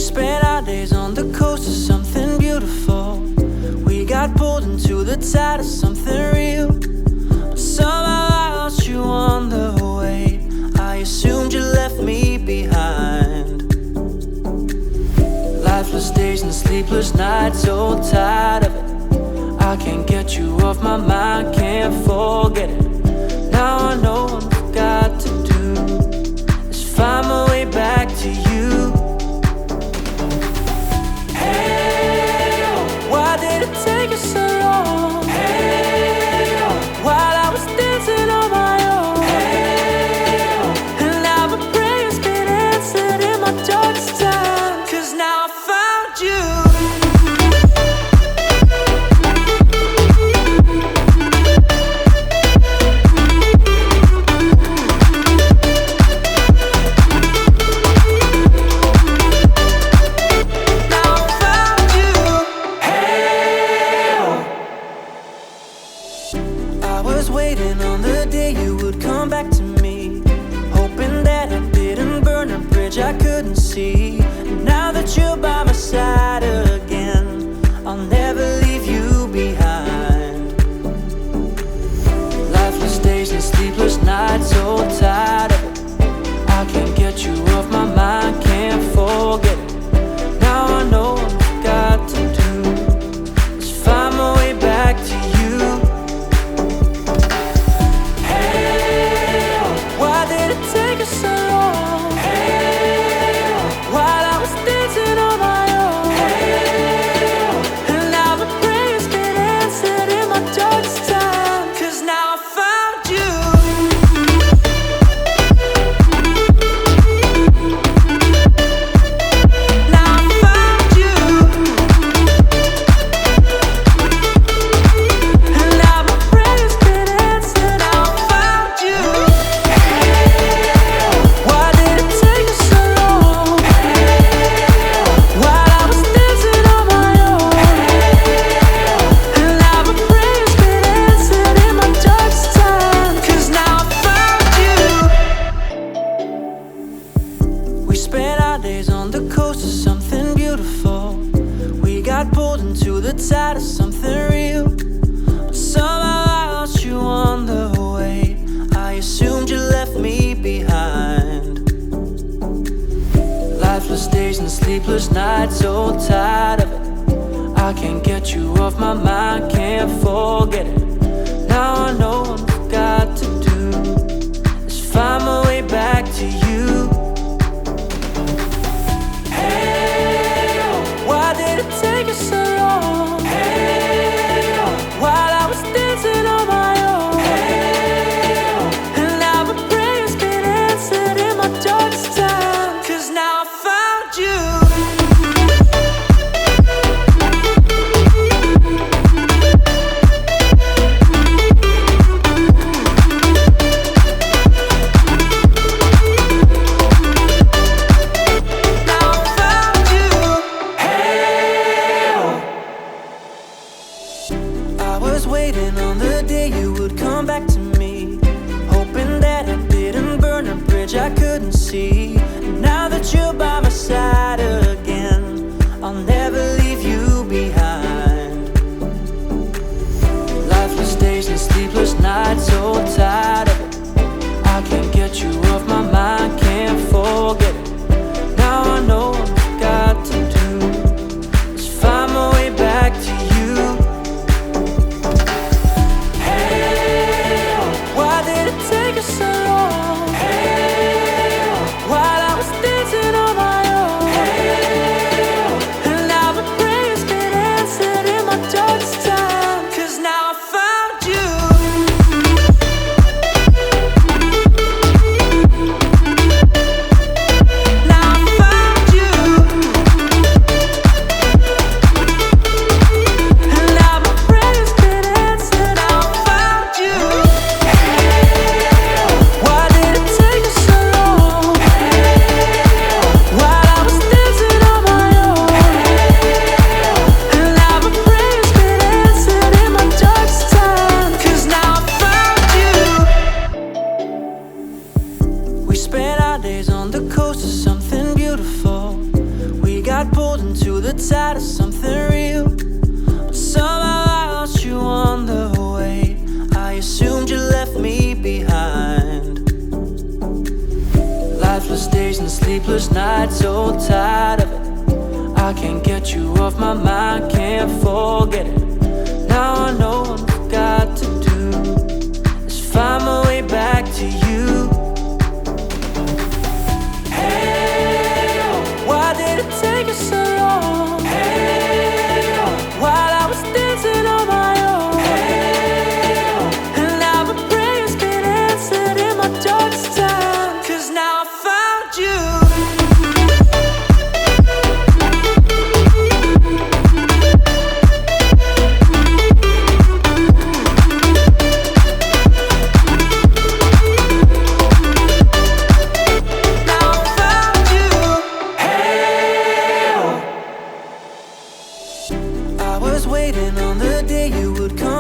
spent our days on the coast of something beautiful. We got pulled into the tide of something real. But somehow I lost you on the way. I assumed you left me behind. Lifeless days and sleepless nights, so tired of it. I can't get you off my mind, can't forget it. Now I know what I've got to do is find my way back to you. Hey, oh, why did it take us so long? Hey, oh, while I was dancing on my own. Hey, oh, and now my prayers get answered in my darkest time. 'Cause now I found you. Waiting on the day you would come back to me, hoping that I didn't burn a bridge I couldn't see. And now that you're by my side again, I'll never leave you behind. Lifeless days and sleepless nights, so tired of it. I can't get you off my mind, can't forget it. Now I know what I've got to do is find my way back to you. Take us so long. Hey, while I was dancing on my own. Hey, and now my prayers get answered in my darkest time. 'Cause now I found you. Now I found you. And now my prayers get answered. Now I found you. On the coast of something beautiful, we got pulled into the tide of something real. But somehow I lost you on the way. I assumed you left me behind. Lifeless days and sleepless nights, so tired of it. I can't get you off my mind, can't forget it. Now I know what I've got to do is find my way back to you. Take us so long. Hey, while I was dancing on my own. Hey, and now my prayers get answered in my darkest time. 'Cause now I found you. Waiting on the day you would come back to me, hoping that I didn't burn a bridge I couldn't see. And now that you're by my side again, I'll never leave you behind. Lifeless days and sleepless nights, so tired of it. I can't get you off my mind, can't forget it. Now I know what I've got to do is find my way back to you. Take us so long. Hey, while I was dancing on my holding to the tide of something real. But somehow I lost you on the way. I assumed you left me behind. Lifeless days and sleepless nights, so tired of it. I can't get you off my mind, can't forget it. Now I know what I've got to do is find my way back to you. Hey, oh, why did it take us so long? Hey, oh, while I was dancing on my own. Hey, oh, and now my prayers get answered in my darkest time. 'Cause now I found you. Waiting on the day you would come